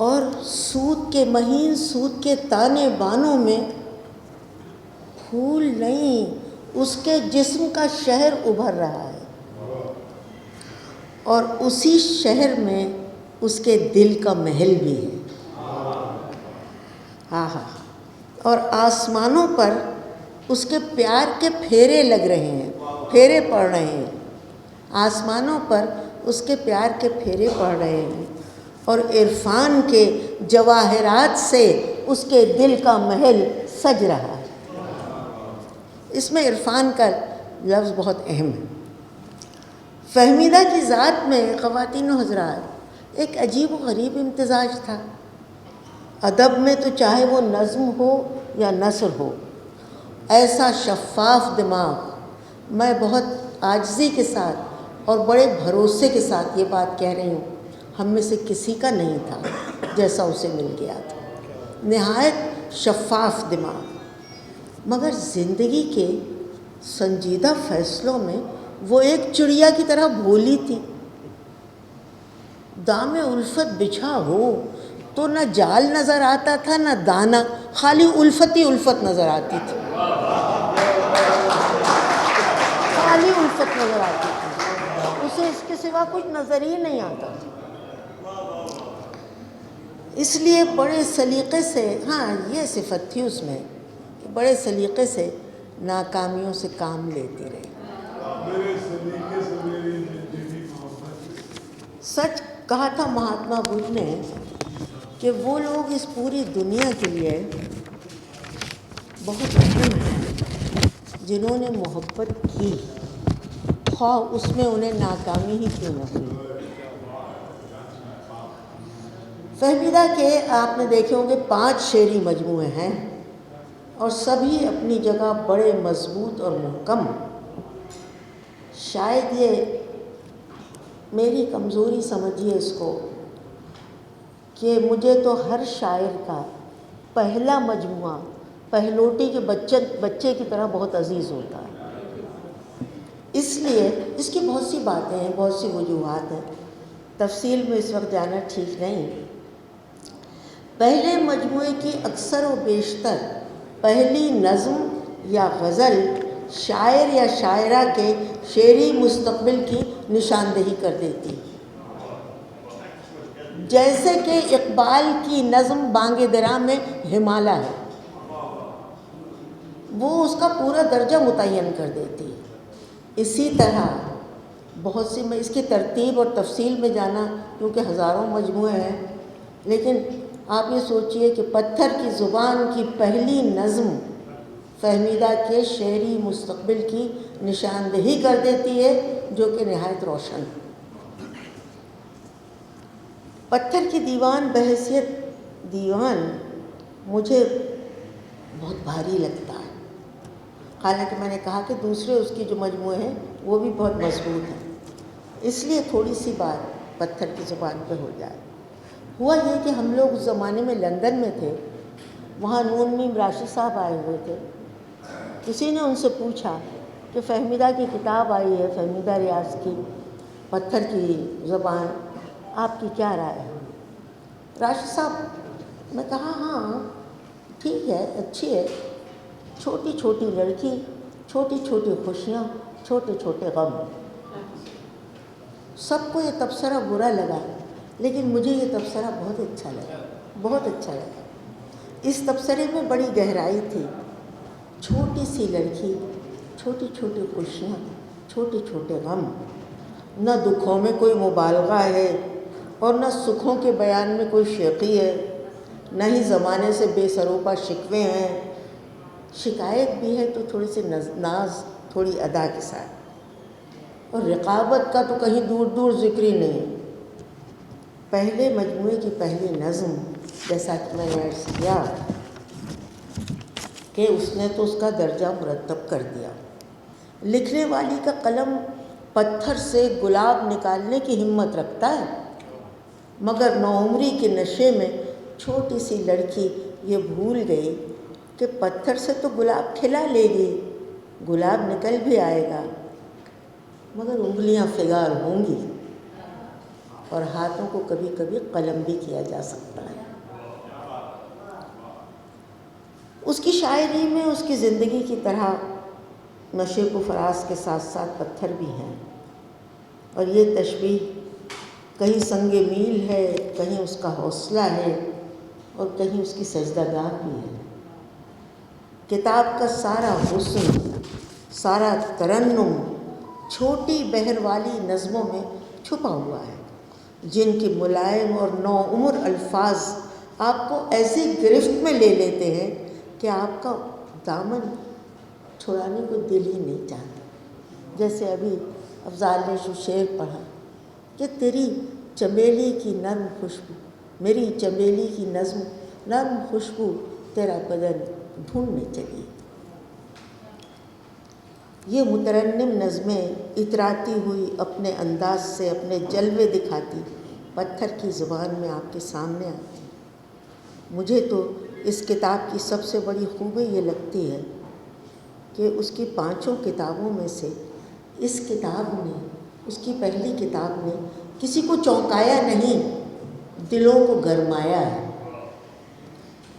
اور سود کے مہین سود کے تانے بانوں میں پھول نہیں، اس کے جسم کا شہر ابھر رہا ہے، اور اسی شہر میں اس کے دل کا محل بھی ہے۔ ہاں ہاں، اور آسمانوں پر اس کے پیار کے پھیرے لگ رہے ہیں، پھیرے پڑ رہے ہیں، آسمانوں پر اس کے پیار کے پھیرے پڑ رہے ہیں، اور عرفان کے جواہرات سے اس کے دل کا محل سج رہا ہے۔ اس میں عرفان کا لفظ بہت اہم ہے۔ فہمیدہ کی ذات میں خواتین و حضرات ایک عجیب و غریب امتزاج تھا۔ ادب میں تو چاہے وہ نظم ہو یا نثر ہو، ایسا شفاف دماغ، میں بہت عاجزی کے ساتھ اور بڑے بھروسے کے ساتھ یہ بات کہہ رہی ہوں، ہم میں سے کسی کا نہیں تھا جیسا اسے مل گیا تھا۔ نہایت شفاف دماغ، مگر زندگی کے سنجیدہ فیصلوں میں وہ ایک چڑیا کی طرح بھولی تھی۔ دام الفت بچھا ہو تو نہ جال نظر آتا تھا نہ دانا، خالی الفت ہی الفت نظر آتی تھی، خالی الفت نظر آتی تھی، اسے اس کے سوا کچھ نظر ہی نہیں آتا تھا۔ اس لیے بڑے سلیقے سے، ہاں یہ صفت تھی اس میں، بڑے سلیقے سے ناکامیوں سے کام لیتی رہی۔ سچ کہا تھا مہاتما بدھ نے کہ وہ لوگ اس پوری دنیا کے لیے بہت اہم ہیں جنہوں نے محبت کی، خواہ اس میں انہیں ناکامی ہی کیوں نہ ہوئی۔ فہمیدہ کے آپ نے دیکھے ہوں گے 5 شعری مجموعے ہیں، اور سبھی اپنی جگہ بڑے مضبوط اور محکم۔ شاید یہ میری کمزوری سمجھیے اس کو، کہ مجھے تو ہر شاعر کا پہلا مجموعہ پہلوٹی کے بچے کی طرح بہت عزیز ہوتا ہے۔ اس لیے اس کی بہت سی باتیں ہیں، بہت سی وجوہات ہیں، تفصیل میں اس وقت جانا ٹھیک نہیں۔ پہلے مجموعے کی اکثر و بیشتر پہلی نظم یا غزل شاعر یا شاعرہ کے شعری مستقبل کی نشاندہی کر دیتی، جیسے کہ اقبال کی نظم بانگ درا میں ہمالہ ہے، وہ اس کا پورا درجہ متعین کر دیتی۔ اسی طرح بہت سی، میں اس کی ترتیب اور تفصیل میں جانا کیونکہ ہزاروں مجموعے ہیں، لیکن آپ یہ سوچئے کہ پتھر کی زبان کی پہلی نظم فہمیدہ کے شعری مستقبل کی نشاندہی کر دیتی ہے، جو کہ نہایت روشن ہے۔ پتھر کی دیوان بحیثیت دیوان مجھے بہت بھاری لگتا ہے، حالانکہ میں نے کہا کہ دوسرے اس کی جو مجموعے ہیں وہ بھی بہت مضبوط ہیں، اس لیے تھوڑی سی بات پتھر کی زبان پہ ہو جائے۔ ہوا یہ کہ ہم لوگ اس زمانے میں لندن میں تھے، وہاں نون میم راشد صاحب آئے ہوئے تھے۔ کسی نے ان سے پوچھا کہ فہمیدہ کی کتاب آئی ہے، فہمیدہ ریاض کی، پتھر کی زبان، آپ کی کیا رائے ہے؟ راشد صاحب نے کہا ہاں ٹھیک ہے، اچھی ہے، چھوٹی چھوٹی لڑکی، چھوٹی چھوٹی خوشیاں، چھوٹے چھوٹے غم۔ سب کو یہ تبصرہ برا لگا، لیکن مجھے یہ تبصرہ بہت اچھا لگا، بہت اچھا لگا۔ اس تبصرے میں بڑی گہرائی تھی۔ چھوٹی سی لڑکی، چھوٹی چھوٹی خوشیاں، چھوٹے چھوٹے غم، نہ دکھوں میں کوئی مبالغہ ہے اور نہ سکھوں کے بیان میں کوئی شیخی ہے، نہ ہی زمانے سے بے سروپا شکوے ہیں، شکایت بھی ہے تو تھوڑی سی ناز، تھوڑی ادا کے ساتھ، اور رقابت کا تو کہیں دور دور ذکر ہی نہیں۔ پہلے مجموعے کی پہلی نظم، جیسا کہ میں نے عرض کیا کہ اس نے تو اس کا درجہ مرتب کر دیا۔ لکھنے والی کا قلم پتھر سے گلاب نکالنے کی ہمت رکھتا ہے، مگر نوعمری کے نشے میں چھوٹی سی لڑکی یہ بھول گئی کہ پتھر سے تو گلاب کھلا لے گی، گلاب نکل بھی آئے گا، مگر انگلیاں فگار ہوں گی۔ اور ہاتھوں کو کبھی کبھی قلم بھی کیا جا سکتا ہے۔ اس کی شاعری میں اس کی زندگی کی طرح نشیب و فراز کے ساتھ ساتھ پتھر بھی ہیں، اور یہ تشبیہ کہیں سنگ میل ہے، کہیں اس کا حوصلہ ہے، اور کہیں اس کی سجدہ گاہ بھی ہے۔ کتاب کا سارا حسن، سارا ترنم چھوٹی بہر والی نظموں میں چھپا ہوا ہے، جن کے ملائم اور نوعمر الفاظ آپ کو ایسی گرفت میں لے لیتے ہیں کہ آپ کا دامن چھڑانے کو دل ہی نہیں چاہتا۔ جیسے ابھی افضال نے جو شعر پڑھا کہ تیری چمیلی کی نرم خوشبو، میری چمیلی کی نرم خوشبو تیرا بدن ڈھونڈنے چلی۔ یہ مترنم نظمیں اتراتی ہوئی اپنے انداز سے اپنے جلوے دکھاتی پتھر کی زبان میں آپ کے سامنے آتی۔ مجھے تو اس کتاب کی سب سے بڑی خوبی یہ لگتی ہے کہ اس کی 5 کتابوں میں سے اس کتاب نے، اس کی پہلی کتاب نے کسی کو چونکایا نہیں، دلوں کو گرمایا ہے۔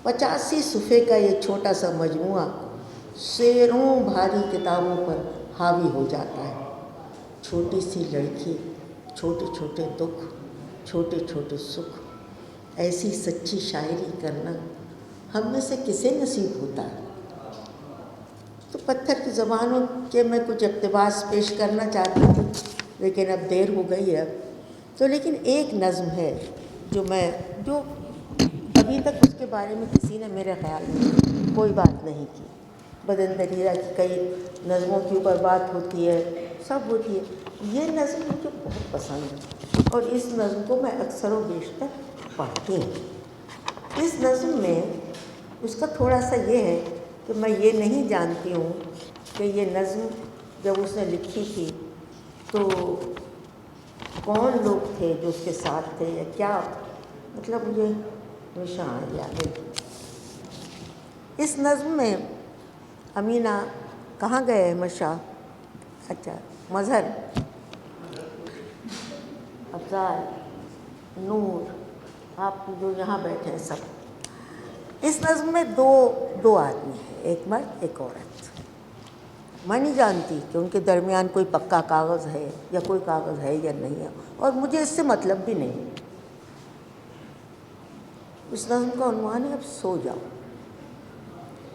85 صفحے کا یہ چھوٹا سا مجموعہ سیروں بھاری کتابوں پر حاوی ہو جاتا ہے۔ چھوٹی سی لڑکی، چھوٹے چھوٹے دکھ، چھوٹے چھوٹے سکھ، ایسی سچی شاعری کرنا ہم میں سے کسے نصیب ہوتا ہے؟ تو پتھر کی زبانوں کے میں کچھ اقتباس پیش کرنا چاہتی تھی، لیکن اب دیر ہو گئی ہے۔ تو لیکن ایک نظم ہے جو ابھی تک اس کے بارے میں کسی نے میرے خیال میں کوئی بات نہیں کی۔ بدن دریرہ کی کئی نظموں کے اوپر بات ہوتی ہے، سب ہوتی ہے، یہ نظم مجھے بہت پسند ہے اور اس نظم کو میں اکثر و بیشتر پڑھتی ہوں۔ اس نظم میں اس کا تھوڑا سا یہ ہے کہ میں یہ نہیں جانتی ہوں کہ یہ نظم جب اس نے لکھی تھی تو کون لوگ تھے جو اس کے ساتھ تھے یا کیا، مطلب مجھے ہمیشہ یاد ہے۔ اس نظم میں امینہ کہاں گئے احمد شاہ؟ اچھا، مظہر، افضال، نور، آپ جو یہاں بیٹھے ہیں سب، اس نظم میں دو آدمی ہیں، ایک مرد ایک عورت۔ میں نہیں جانتی کہ ان کے درمیان کوئی پکا کاغذ ہے یا کوئی کاغذ ہے یا نہیں ہے، اور مجھے اس سے مطلب بھی نہیں۔ اس نظم کا عنوان ہے اب سو جاؤ،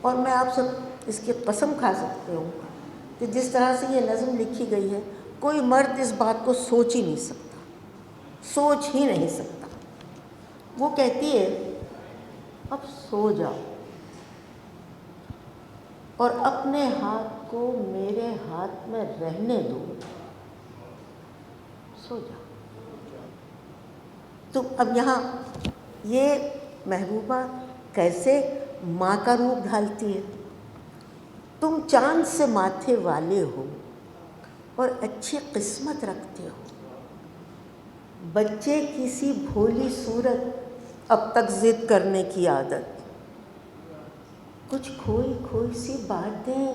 اور میں آپ سے اس کی قسم کھا سکتی ہوں کہ جس طرح سے یہ نظم لکھی گئی ہے کوئی مرد اس بات کو سوچ ہی نہیں سکتا، سوچ ہی نہیں سکتا۔ وہ کہتی ہے اب سو جاؤ اور اپنے ہاتھ کو میرے ہاتھ میں رہنے دو، سو جاؤ۔ تو اب یہاں یہ محبوبہ کیسے ماں کا روپ ڈھالتی ہے۔ تم چاند سے ماتھے والے ہو اور اچھی قسمت رکھتے ہو، بچے کی سی بھولی صورت، اب تک ضد کرنے کی عادت، کچھ کھوئی کھوئی سی باتیں،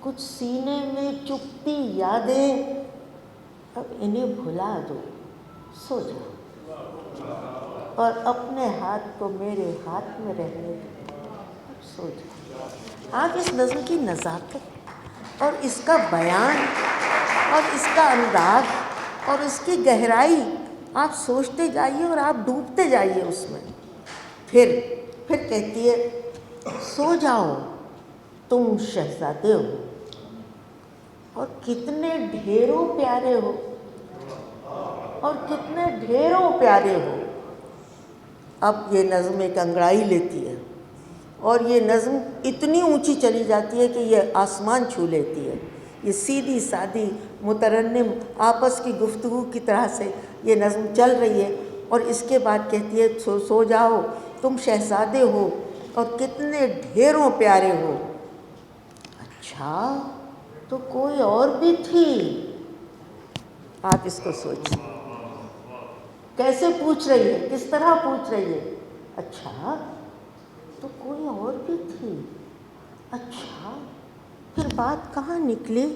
کچھ سینے میں چپتی یادیں، اب انہیں بھلا دو، سو جاؤ اور اپنے ہاتھ کو میرے ہاتھ میں رہنے دو، اب سو جاؤ۔ آپ اس نظم کی نزاکت اور اس کا بیان اور اس کا انداز اور اس کی گہرائی آپ سوچتے جائیے اور آپ ڈوبتے جائیے اس میں۔ پھر کہتی ہے سو جاؤ تم شہزادے ہو اور کتنے ڈھیروں پیارے ہو، اور کتنے ڈھیروں پیارے ہو۔ اب یہ نظم ایک انگڑائی لیتی ہے اور یہ نظم اتنی اونچی چلی جاتی ہے کہ یہ آسمان چھو لیتی ہے۔ یہ سیدھی سادھی مترنم آپس کی گفتگو کی طرح سے یہ نظم چل رہی ہے، اور اس کے بعد کہتی ہے سو جاؤ تم شہزادے ہو اور کتنے ڈھیروں پیارے ہو۔ اچھا تو کوئی اور بھی تھی؟ آپ اس کو سوچیں، کیسے پوچھ رہی ہے، کس طرح پوچھ رہی ہے۔ اچھا تو کوئی اور بھی تھی، اچھا پھر بات کہاں نکلی؟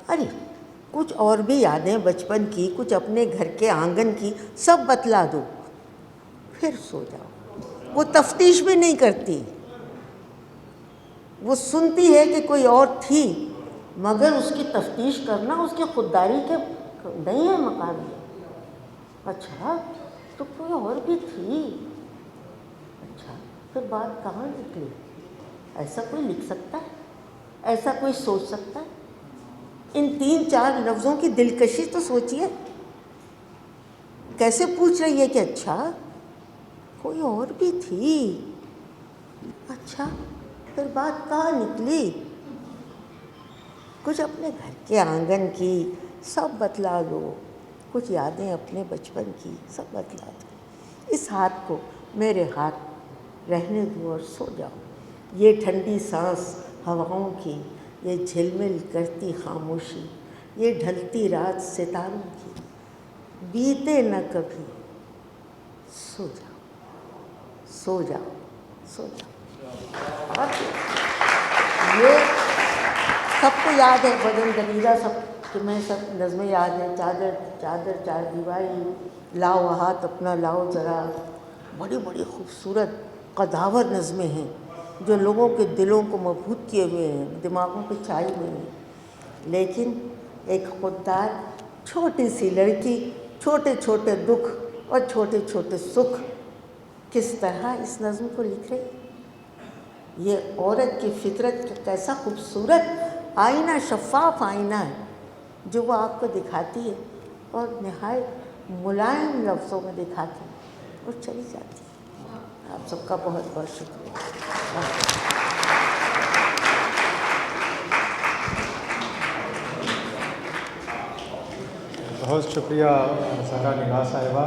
ارے کچھ اور بھی یادیں بچپن کی، کچھ اپنے گھر کے آنگن کی سب بتلا دو، پھر سو جاؤ۔ وہ تفتیش بھی نہیں کرتی، وہ سنتی ہے کہ کوئی اور تھی، مگر اس کی تفتیش کرنا اس کی خودداری کے نہیں ہے مقام میں۔ اچھا تو کوئی اور بھی تھی، اچھا پھر بات کہاں نکلی؟ ایسا کوئی لکھ سکتا ہے؟ ایسا کوئی سوچ سکتا ہے؟ ان 3-4 لفظوں کی دلکشی تو سوچئے، کیسے پوچھ رہی ہے کہ اچھا کوئی اور بھی تھی، اچھا پھر بات کہاں نکلی؟ کچھ اپنے گھر کے آنگن کی سب بتلا دو، کچھ یادیں اپنے بچپن کی سب بتلا دو۔ اس ہاتھ کو میرے ہاتھ رہنے دو اور سو جاؤ۔ یہ ٹھنڈی سانس ہواؤں کی، یہ جھلمل کرتی خاموشی، یہ ڈھلتی رات ستاروں کی، بیتے نہ کبھی، سو جاؤ سو جاؤ سو جاؤ۔ اور یہ سب کو یاد ہے، بدن دلیرا سب کہ میں سب نظمیں یاد ہیں، چادر چادر چار دیواری، لاؤ ہاتھ اپنا لاؤ ذرا، بڑی بڑی خوبصورت قداور نظمیں ہیں جو لوگوں کے دلوں کو مبہوت کیے ہوئے ہیں، دماغوں پہ چھائی ہوئی ہیں۔ لیکن ایک خوددار چھوٹی سی لڑکی چھوٹے چھوٹے دکھ اور چھوٹے چھوٹے سکھ کس طرح اس نظم کو لکھ رہی ہے۔ یہ عورت کی فطرت کا کیسا خوبصورت آئینہ، شفاف آئینہ ہے جو وہ آپ کو دکھاتی ہے اور نہایت ملائم لفظوں میں دکھاتی ہے اور چلی جاتی ہے۔ آپ سب کا بہت بہت شکریہ۔ بہت شکریہ زہرا نگار صاحبہ۔